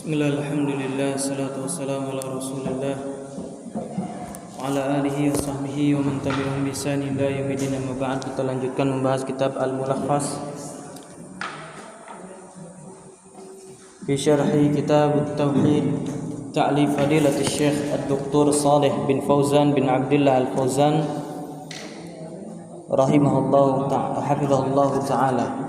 Bismillah, alhamdulillah, salatu wassalamu ala rasulillah wa ala alihi wa sahbihi wa man tabi'ahum bi ihsan ila yaumil din. Amma ba'd, kita lanjutkan membahas kitab Al-Mulakhas fi syarhi kitab At-Tauhid ta'lif fadilat Syekh Ad-Doktor Shalih bin Fauzan bin Abdullah Al-Fauzan rahimahullahu ta'ala, hafizahullahu ta'ala.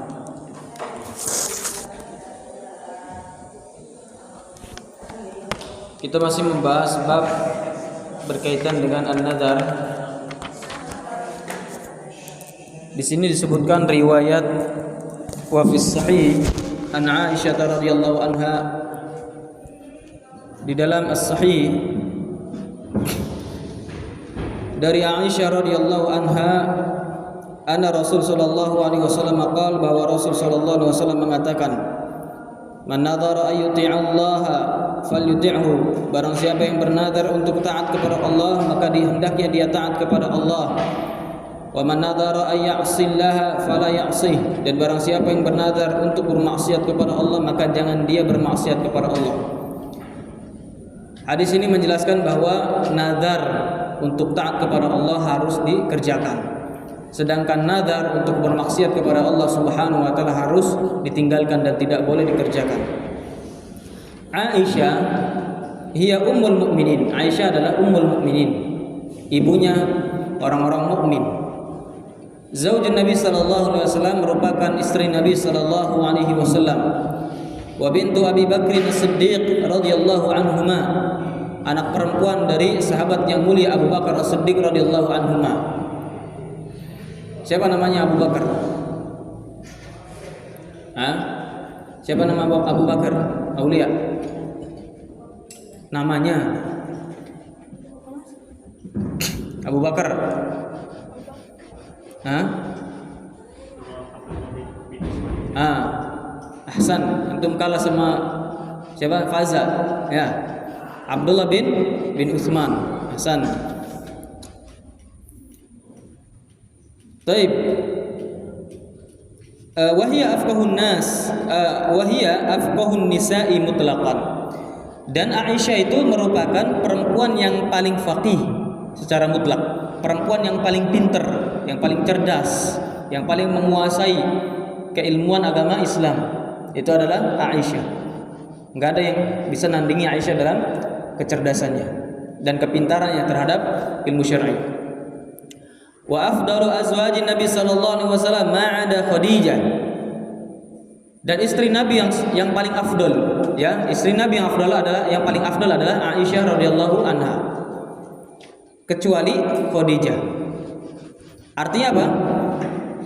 Kita masih membahas bab berkaitan dengan an-nadhar. Di sini disebutkan riwayat wa fi sahih an Aisyah radhiyallahu anha, di dalam as-sahih dari Aisyah radhiyallahu anha, anna Rasul sallallahu alaihi wasallam qaal, bahwa Rasul sallallahu alaihi wasallam mengatakan, man nadhara ayyuti'allaha falyuti'hu, barang siapa yang bernadar untuk taat kepada Allah, maka hendaknya dia taat kepada Allah. Wa man nadhara ay ya'sillaha fala ya'sih, dan barang siapa yang bernadar untuk bermaksiat kepada Allah, maka jangan dia bermaksiat kepada Allah. Hadis ini menjelaskan bahwa nadar untuk taat kepada Allah harus dikerjakan, sedangkan nadar untuk bermaksiat kepada Allah Subhanahu wa taala harus ditinggalkan dan tidak boleh dikerjakan. Aisyah hiya ummul mukminin. Aisyah adalah ummul mukminin, ibunya orang-orang mukmin. Zaujun Nabi sallallahu alaihi wasallam, merupakan istri Nabi sallallahu alaihi wasallam. Wa bintu Abi Bakr As-Siddiq radhiyallahu anhuma, anak perempuan dari sahabat yang mulia Abu Bakar As-Siddiq radhiyallahu anhuma. Siapa namanya Abu Bakar? Siapa nama Abu Bakar? Aulia. Namanya Abu Bakar. Ahsan, antum kalah sama siapa? Faza. Ya. Abdullah bin Utsman. Ahsan. Baik. Wahia afqahun nas, wahia afqahun nisa'i mutlaqan. Dan Aisyah itu merupakan perempuan yang paling faqih secara mutlak, perempuan yang paling pinter, yang paling cerdas, yang paling menguasai keilmuan agama Islam. Itu adalah Aisyah. Enggak ada yang bisa nandingi Aisyah dalam kecerdasannya dan kepintarannya terhadap ilmu syar'i. Wa afdalu azwajin Nabi sallallahu alaihi wasallam ma'ada Khadijah. Dan istri Nabi yang paling afdal, ya, istri Nabi yang afdal adalah, yang paling afdal adalah Aisyah radhiyallahu anha, kecuali Khadijah. Artinya apa?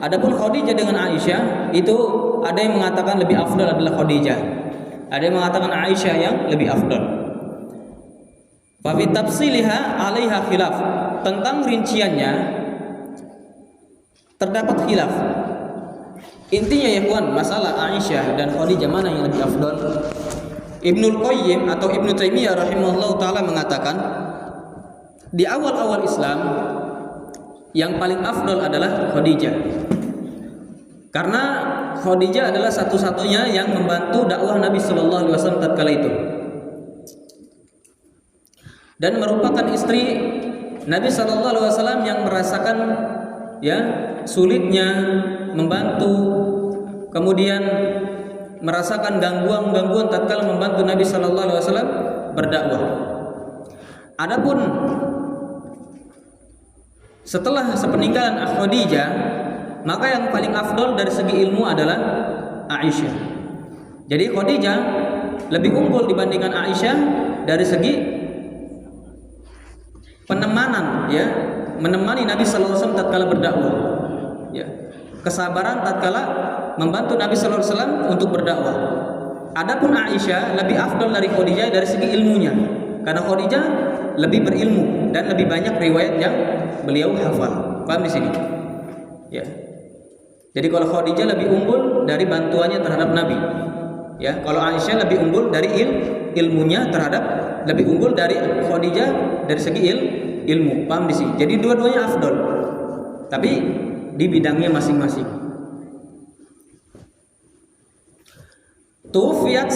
Adapun Khadijah dengan Aisyah itu ada yang mengatakan lebih afdal adalah Khadijah, ada yang mengatakan Aisyah yang lebih afdal. Fa fi tafsiliha 'alaiha khilaf, tentang rinciannya terdapat khilaf. Intinya ya kawan, masalah Aisyah dan Khadijah mana yang lebih afdal? Ibnul Qayyim atau Ibnu Taimiyah rahimahullah taala mengatakan, di awal-awal Islam yang paling afdal adalah Khadijah, karena Khadijah adalah satu-satunya yang membantu dakwah Nabi sallallahu alaihi wasallam tatkala itu, dan merupakan istri Nabi sallallahu alaihi wasallam yang merasakan sulitnya membantu, kemudian merasakan gangguan-gangguan tatkala membantu Nabi sallallahu alaihi wasallam berdakwah. Adapun setelah sepeninggalan Khadijah, maka yang paling afdal dari segi ilmu adalah Aisyah. Jadi Khadijah lebih unggul dibandingkan Aisyah dari segi penemanan, menemani Nabi sallallahu alaihi wasallam tatkala berdakwah, kesabaran tatkala membantu Nabi sallallahu alaihi wasallam untuk berdakwah. Adapun Aisyah lebih afdal dari Khadijah dari segi ilmunya, karena Khadijah lebih berilmu dan lebih banyak riwayat yang beliau hafal. Paham di sini? Ya. Jadi kalau Khadijah lebih unggul dari bantuannya terhadap Nabi, kalau Aisyah lebih unggul dari ilmunya terhadap, lebih unggul dari Khadijah dari segi ilmu. Paham di sini? Jadi dua-duanya afdal, tapi di bidangnya masing-masing. Tuwfiyat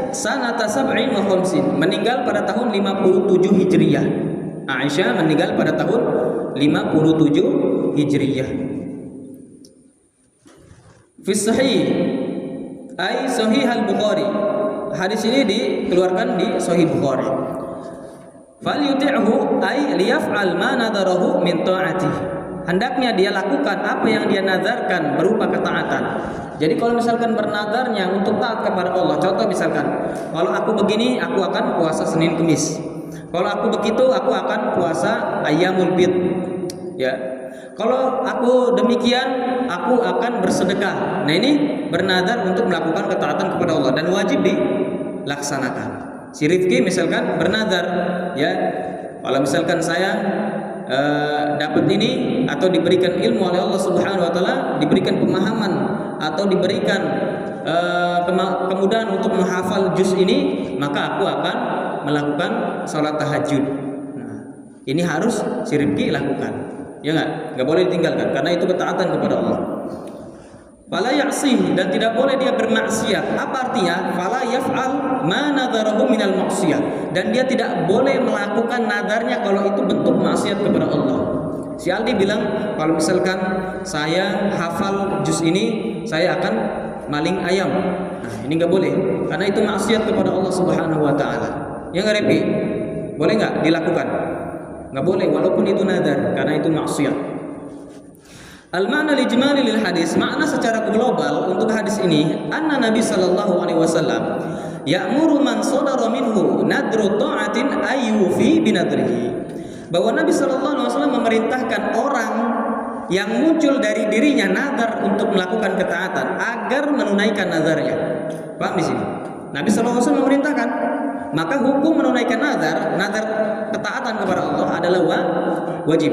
sanata sab'in wa khamsin, meninggal pada tahun 57 Hijriyah. Aisyah meninggal pada tahun 57 Hijriyah. Fi sahih ay sahih al-Bukhari. Hadis ini dikeluarkan di Sahih Bukhari. Fal yuti'hu ay liyaf'al ma nadarahu min ta'atihi. Hendaknya dia lakukan apa yang dia nazarkan berupa ketaatan. Jadi kalau misalkan bernazarnya untuk taat kepada Allah, contoh misalkan, kalau aku begini aku akan puasa Senin Kemis. Kalau aku begitu aku akan puasa Ayyamul Bid. Ya. Kalau aku demikian aku akan bersedekah. Nah, ini bernazar untuk melakukan ketaatan kepada Allah dan wajib dilaksanakan. Si Rifki misalkan bernazar, ya, kalau misalkan saya dapat ini atau diberikan ilmu oleh Allah Subhanahu wa taala, diberikan pemahaman atau diberikan kemudahan untuk menghafal juz ini, maka aku akan melakukan salat tahajud. Nah, ini harus si Rifki lakukan. Ya enggak boleh ditinggalkan karena itu ketaatan kepada Allah. Fala ya'sih, dan tidak boleh dia bermaksiat. Apa artinya? Fala yaf'al ma nadharahu minal maksiyah, dan dia tidak boleh melakukan nadarnya kalau itu bentuk maksiat kepada Allah. Si Aldi bilang, kalau misalkan saya hafal juz ini, saya akan maling ayam. Nah, ini enggak boleh karena itu maksiat kepada Allah Subhanahu wa taala. Ya enggak, Repi? Boleh enggak dilakukan? Enggak boleh walaupun itu nadar karena itu maksiat. Al-ma'na lijmali lil hadis, makna secara global untuk hadis ini, anna Nabi sallallahu alaihi wasallam ya'muru man sadara minhu nadru ta'atin ayyufi binadrihi. Bahwa Nabi sallallahu alaihi wasallam memerintahkan orang yang muncul dari dirinya nazar untuk melakukan ketaatan agar menunaikan nazarnya. Paham di sini? Nabi sallallahu alaihi wasallam memerintahkan, maka hukum menunaikan nazar ketaatan kepada Allah adalah wajib.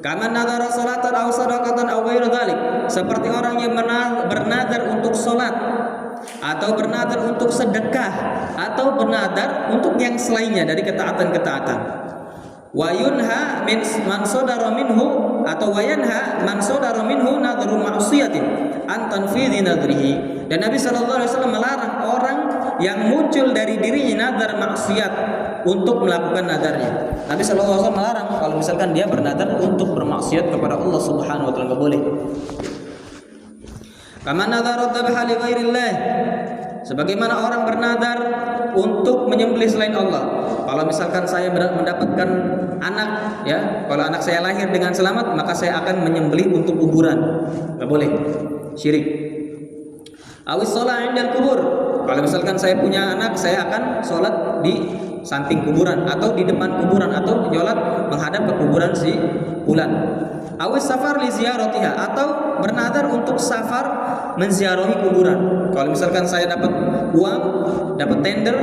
Kama nadhara salatan aw shadaqatan aw ghairu dzalik, seperti orang yang bernazar untuk salat atau bernazar untuk sedekah atau bernazar untuk yang selainnya dari ketaatan-ketaatan. Wa yunha min man sadara minhu atau wa yanha man sadara minhu nadhru ma'siyatin an tanfidhi nadrihi. Dan Nabi sallallahu alaihi wasallam melarang orang yang muncul dari dirinya nazar maksiat untuk melakukan nadarnya. Nabi sallallahu alaihi wasallam melarang kalau misalkan dia bernazar untuk bermaksiat kepada Allah Subhanahu wa taala, enggak boleh. Kama nadhara dzabha li ghairillah, sebagaimana orang bernazar untuk menyembelih selain Allah. Kalau misalkan saya mendapatkan anak, ya, kalau anak saya lahir dengan selamat, maka saya akan menyembelih untuk kuburan. Enggak boleh. Syirik. Awis sholat indal kubur, kalau misalkan saya punya anak, saya akan sholat di samping kuburan atau di depan kuburan atau sholat menghadap ke kuburan si fulan. Awis safar li ziyaratiha, atau bernazar untuk safar menziarahi kuburan. Kalau misalkan saya dapat uang, dapat tender,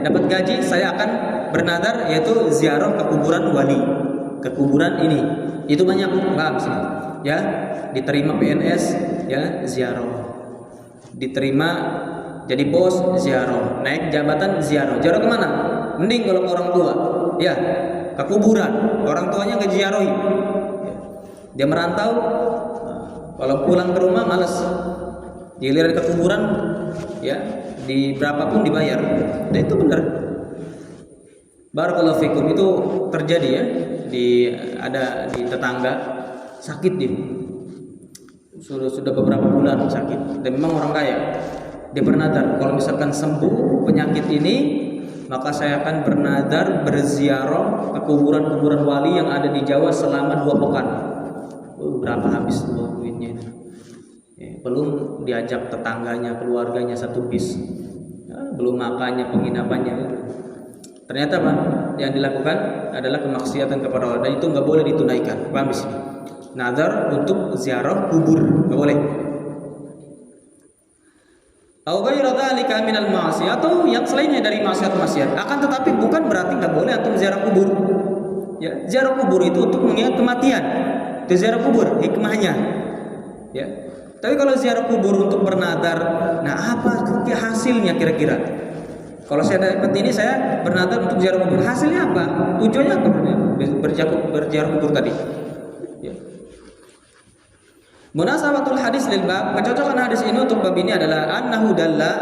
dapat gaji, saya akan bernazar yaitu ziarah ke kuburan wali, ke kuburan ini. Itu banyak, paham sih? Ya, diterima PNS, ya, ziarah. Diterima jadi bos, ziarah. Naik jabatan, ziarah. Ziarah kemana? Mending kalau ke orang tua, ya, ke kuburan. Orang tuanya nggak ziarahi. Dia merantau, kalau pulang ke rumah malas, dilihat ke kuburan, ya, di berapapun dibayar. Dan itu benar. Barakallahu fikum, itu terjadi ya, ada di tetangga sakit dia. Sudah beberapa bulan sakit, dan memang orang kaya. Dia bernazar, kalau misalkan sembuh penyakit ini, maka saya akan bernazar berziarah ke kuburan-kuburan wali yang ada di Jawa selama 2 pekan. Berapa habis tuh duitnya itu? Belum diajak tetangganya, keluarganya 1 bis, belum makannya, penginapannya. Ternyata Pak, yang dilakukan adalah kemaksiatan kepada Allah, dan itu nggak boleh ditunaikan. Paham di sini? Nazar untuk ziarah kubur enggak boleh. Au ghairu dzalika minal ma'siyah, atau yang selainnya dari maksiat-maksiat. Akan tetapi bukan berarti enggak boleh antum ziarah kubur. Ya, ziarah kubur itu untuk mengingat kematian. Itu ziarah kubur hikmahnya. Ya. Tapi kalau ziarah kubur untuk bernazar, nah apa hasilnya kira-kira? Kalau saya dapat ini, saya bernazar untuk ziarah kubur. Hasilnya apa? Tujuannya apa? Berziarah kubur tadi. Ya. Munasabatul hadis lil bab, kecocokan hadis ini untuk bab ini adalah annahu dalla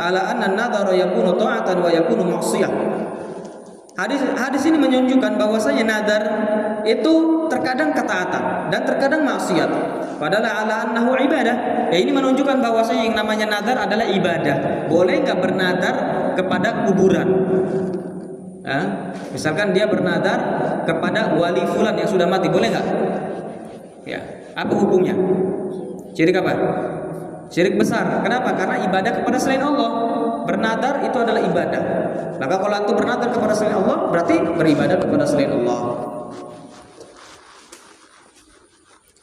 ala anna an-nadhara yakunu ta'atan wa yakunu ma'siyah. Hadis ini menunjukkan bahwasanya nadar itu terkadang ketaatan dan terkadang maksiat. Padahal ala annahu ibadah. Ya, ini menunjukkan bahwasanya yang namanya nadar adalah ibadah. Boleh enggak bernadar kepada kuburan? Misalkan dia bernadar kepada wali fulan yang sudah mati, boleh enggak? Ya, apa hukumnya? Syirik apa? Syirik besar. Kenapa? Karena ibadah kepada selain Allah. Bernadar itu adalah ibadah. Maka kalau antum bernadar kepada selain Allah, berarti beribadah kepada selain Allah.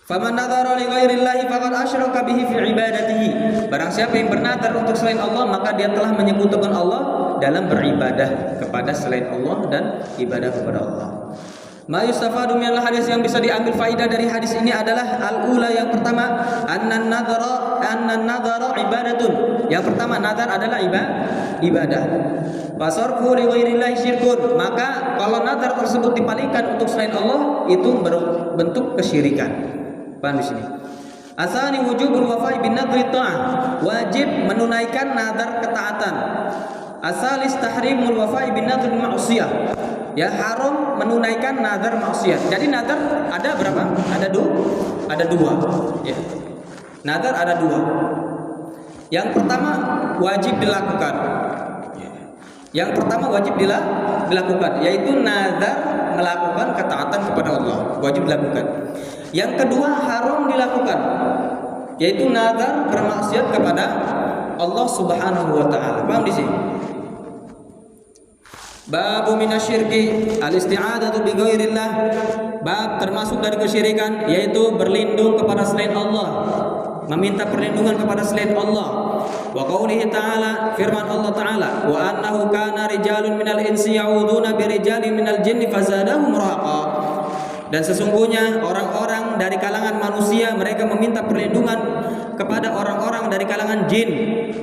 Faman nadhara li ghairillahi faqad asyraka bihi fi ibadatihi. Barang siapa yang bernadar untuk selain Allah, maka dia telah menyekutukan Allah dalam beribadah kepada selain Allah dan ibadah kepada Allah. Ma yustafadu minal hadis, yang bisa diambil faidah dari hadis ini adalah al-ula, yang pertama, annan nadhara ibadatun. Yang pertama, nadar adalah ibadah. Fasarfu li ghairillahi syirkun. Maka kalau nadar tersebut dipalingkan untuk selain Allah, itu berbentuk kesyirikan. Paham di sini? Asani wujubul wafa'i bin nadri ta'ah. Wajib menunaikan nadar ketaatan. Asalis tahrimul wafa'i bin nadri ma'siyah. Ya, haram menunaikan nadar maksiat. Jadi nadar ada berapa? Ada dua. Ya. Nadar ada dua. Yang pertama wajib dilakukan. Yang pertama wajib dilakukan, yaitu nadar melakukan ketaatan kepada Allah, wajib dilakukan. Yang kedua haram dilakukan, yaitu nadar bermaksiat kepada Allah Subhanahu wa taala. Paham di sini? Babu minasyirki al-isti'adatu bi ghairillah. Bab termasuk dari kesyirikan, yaitu berlindung kepada selain Allah, meminta perlindungan kepada selain Allah. Wa qaulihi ta'ala, firman Allah Ta'ala, wa annahu kana rijalun minal insi ya'uduna bi rijalin minal jinni fazadahum rahaqa. Dan sesungguhnya orang-orang dari kalangan manusia, mereka meminta perlindungan kepada orang-orang dari kalangan jin,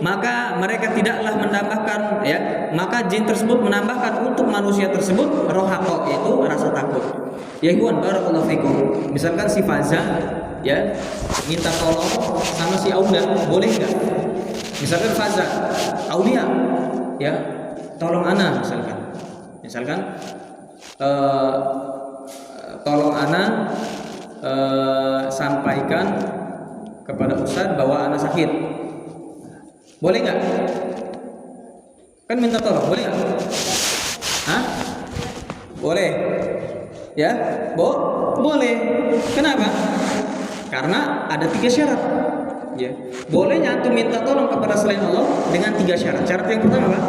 maka mereka tidaklah menambahkan, ya, maka jin tersebut menambahkan untuk manusia tersebut rohaqa, yaitu rasa takut. Ya ikhwan, barakallahu fikum. Misalkan si Faza, ya, minta tolong sama si Aulia, boleh enggak? Misalkan Faza, Aulia, ya, tolong ana, misalkan tolong ana sampaikan kepada Ustaz bahwa ana sakit. Boleh nggak? Kan minta tolong, boleh nggak? Hah? Boleh. Ya, boleh. Kenapa? Karena ada 3 syarat. Ya, bolehnya antum minta tolong kepada selain Allah dengan 3 syarat. Syarat yang pertama apa?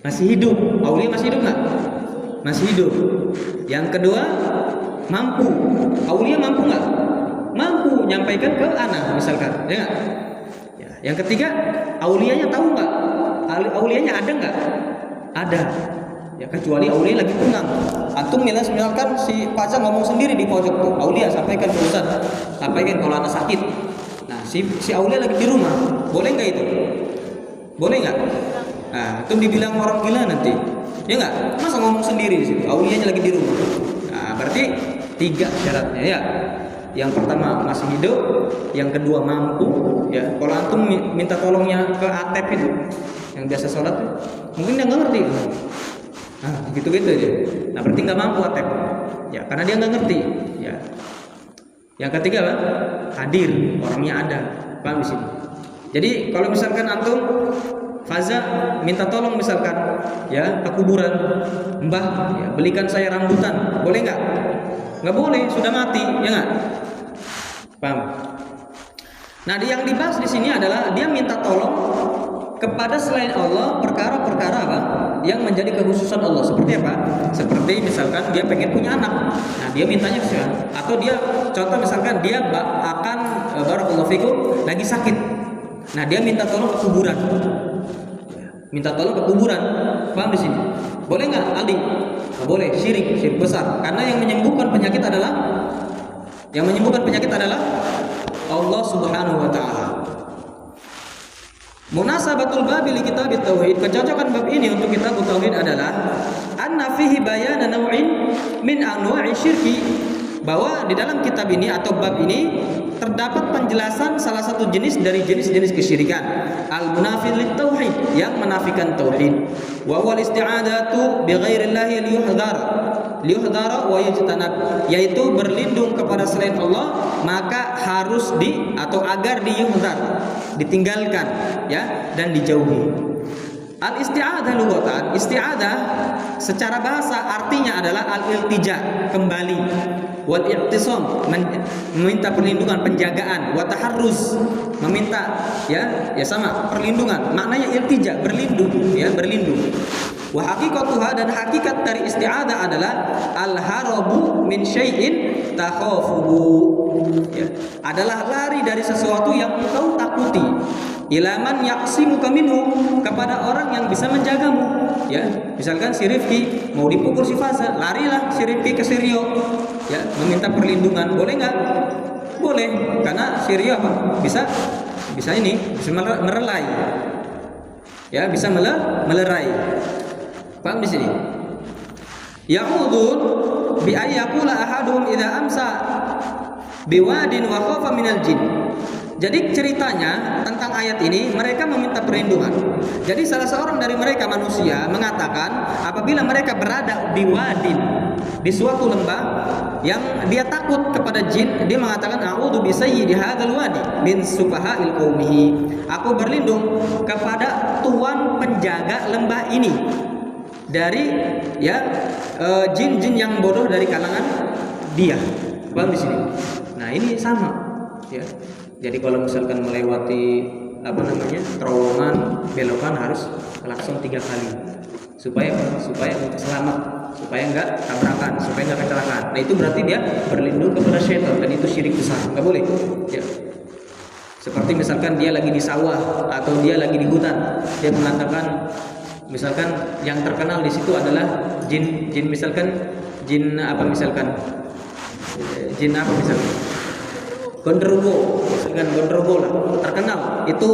Masih hidup. Aulia masih hidup nggak? Masih hidup. Yang kedua, mampu. Aulia mampu nggak? Mampu nyampaikan ke anak, misalkan, ya nggak? Ya. Yang ketiga, aulianya tahu nggak? Aulianya ada nggak? Ada. Ya, kecuali aulia lagi tenang. Antum misalkan si Pacar ngomong sendiri di pojok tuh, aulia sampaikan ke Ustaz, sampaikan kalau anak sakit. Nah, si aulia lagi di rumah, boleh nggak itu? Boleh nggak? Nah, itu dibilang orang gila nanti. Ya nggak? Masa ngomong sendiri di situ? Aulianya lagi di rumah. Nah, berarti 3 syaratnya, ya. Yang pertama masih hidup, yang kedua mampu, ya. Kalau antum minta tolongnya ke Atep itu, yang biasa sholat, mungkin dia nggak ngerti. Nah, gitu-gitu aja. Nah, berarti nggak mampu Atep, ya, karena dia nggak ngerti, ya. Yang ketiga apa? Hadir, orangnya ada, paham di sini. Jadi kalau misalkan antum Faza minta tolong misalkan, ya, ke kuburan, Mbah, ya, belikan saya rambutan, boleh nggak? Nggak boleh, sudah mati, ya nggak? Paham? Nah, yang dibahas di sini adalah dia minta tolong kepada selain Allah perkara-perkara apa yang menjadi kekhususan Allah. Seperti apa? Seperti misalkan dia pengen punya anak, nah dia mintanya siapa? Atau dia, contoh misalkan dia akan barakallahu fikum lagi sakit, nah dia minta tolong ke kuburan. Minta tolong ke kuburan, paham di sini? Boleh nggak, Aldi? Nggak boleh, syirik besar. Karena yang menyembuhkan penyakit adalah Allah Subhanahu wa taala. Munasabatul bab li kitab tauhid. Kecocokan bab ini untuk kitab tauhid adalah anna fihi bayana naw'in min anwa'i syirki, bahwa di dalam kitab ini atau bab ini terdapat penjelasan salah satu jenis dari jenis-jenis kesyirikan, al-munafi lit tauhid, yang menafikan tauhid. Wa wal isti'adatu bi ghairillahi liyuhdara wa yujtanab, yaitu berlindung kepada selain Allah maka harus agar diyuhdar, ditinggalkan ya, dan dijauhi. Al-isti'adah lughatan, isti'adah secara bahasa artinya adalah al-iltija, kembali, wal i'tisam, meminta perlindungan, penjagaan, wa taharruz, meminta ya sama, perlindungan. Maknanya iltija, berlindung ya, berlindung. Wa haqiqatuha, dan hakikat dari isti'adah adalah al-harabu min syai'in takhafuhu, ya, adalah lari dari sesuatu yang engkau takuti, ilaman yaksimuka minhu, kepada orang yang bisa menjagamu ya. Misalkan si Rifki mau dipukul si Faza, larilah si Rifki ke si Rio ya, meminta perlindungan. Boleh nggak? Boleh, karena si Rio apa? Bisa merelai ya, bisa melerai. Paham di sini? Ya'udun bi ayyakula ahaduhum idza amsa biwadin wa khafa minal jin. Jadi ceritanya tentang ayat ini, mereka meminta perlindungan. Jadi salah seorang dari mereka manusia mengatakan apabila mereka berada di wadin, di suatu lembah yang dia takut kepada jin, dia mengatakan a'udzu bi sayyidi hadzal wadi min sufaha'il qaumihi. Aku berlindung kepada tuan penjaga lembah ini dari ya jin-jin yang bodoh dari kalangan dia. Paham di sini? Nah, ini sama ya. Jadi kalau misalkan melewati terowongan, belokan harus klakson 3 kali supaya selamat, supaya enggak tabrakan, supaya enggak kecelakaan. Nah, itu berarti dia berlindung kepada syaitan, dan itu syirik besar, enggak boleh ya. Seperti misalkan dia lagi di sawah atau dia lagi di hutan, dia mengatakan misalkan yang terkenal di situ adalah jin misalkan jin apa misalkan Gondrowo, misalkan Gondrowo lah, terkenal itu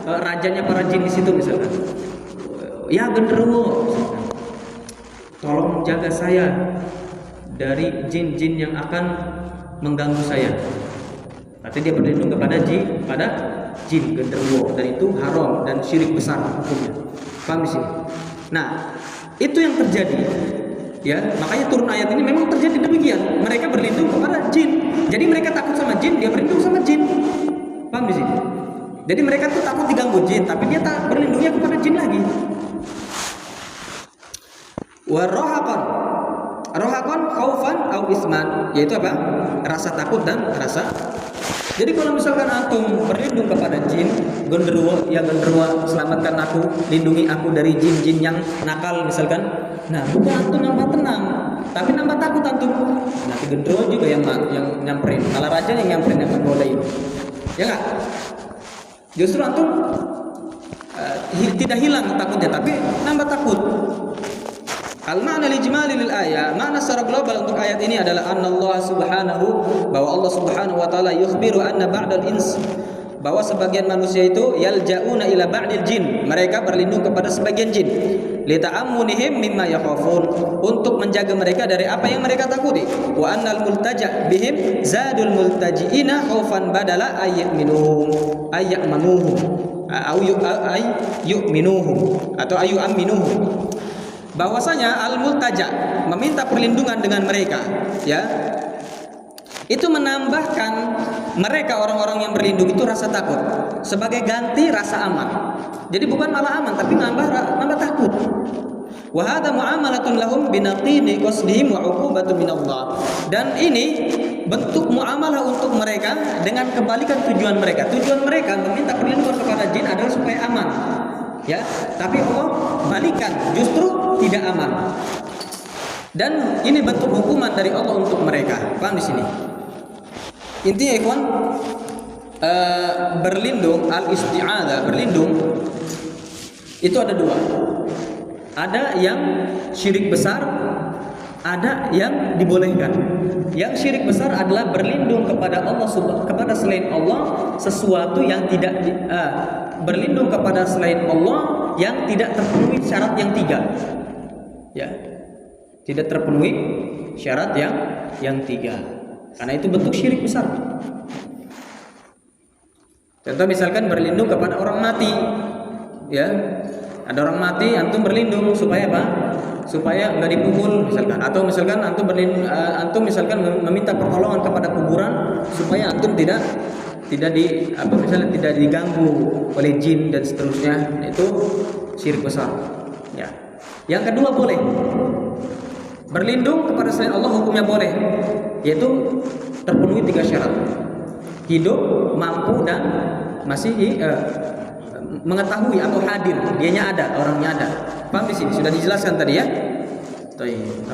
rajanya para jin di situ misalkan. Ya Gondrowo, tolong jaga saya dari jin-jin yang akan mengganggu saya. Berarti dia berlindung kepada jin Gondrowo, dan itu haram dan syirik besar hukumnya. Paham di sini? Nah, itu yang terjadi. Ya, makanya turun ayat ini memang terjadi demikian. Mereka berlindung kepada jin. Jadi mereka takut sama jin, dia berlindung sama jin. Paham di sini? Jadi mereka tuh takut diganggu jin, tapi dia tak berlindungnya kepada jin lagi. Rohakon khaufan au isman, yaitu apa? Rasa takut dan rasa. Jadi kalau misalkan antum berlindung kepada jin, Gondrowo, ya Gondrowo selamatkan aku, lindungi aku dari jin-jin yang nakal misalkan. Nah, bukan antum nambah tenang, tapi nambah takut antum. Nanti Gondrowo juga yang nyamperin, malah raja yang nyamperin, yang menggodain. Ya enggak? Justru antum tidak hilang takutnya, tapi nambah takut. Al-ma'na lijmali lil ayat, makna secara global untuk ayat ini adalah Allah subhanahu, bahwa Allah subhanahu wa ta'ala yukhbiru anna ba'dal ins, bahwa sebagian manusia itu yalja'una ila ba'dil jin, mereka berlindung kepada sebagian jin, lita'ammunihim mimma yakhafun, untuk menjaga mereka dari apa yang mereka takuti. Wa annal multaja' bihim zadul multaji'ina khaufan badala ayyaminuhum atau ayyu'minuhum, bahwasanya al-multaja, meminta perlindungan dengan mereka ya, itu menambahkan mereka orang-orang yang berlindung itu rasa takut sebagai ganti rasa aman. Jadi bukan malah aman, tapi nambah takut. Wa hadza muamalatun lahum binaqini qasdihim wa 'uqubatun minallah, dan ini bentuk muamalah untuk mereka dengan kebalikan tujuan mereka. Tujuan mereka meminta perlindungan kepada jin adalah supaya aman ya, tapi Allah balikan, justru tidak aman. Dan ini bentuk hukuman dari Allah untuk mereka. Paham di sini? Intinya ikhwan, berlindung, al-isti'adzah, berlindung itu ada 2. Ada yang syirik besar, ada yang dibolehkan. Yang syirik besar adalah berlindung kepada Allah, kepada selain Allah, sesuatu yang tidak berlindung kepada selain Allah yang tidak terpenuhi syarat yang 3. Ya. Tidak terpenuhi syarat yang 3. Karena itu bentuk syirik besar. Contoh misalkan berlindung kepada orang mati, ya, ada orang mati, antum berlindung supaya apa? Supaya nggak dipukul misalkan, atau misalkan antum antum misalkan meminta pertolongan kepada kuburan supaya antum tidak misalnya tidak diganggu oleh jin dan seterusnya. Itu syirik besar. Ya. Yang kedua boleh berlindung kepada selain Allah, hukumnya boleh, yaitu terpenuhi 3 syarat: hidup, mampu, dan masih mengetahui atau hadir, dianya ada, orangnya ada. Paham di sini? Sudah dijelaskan tadi ya. Baik,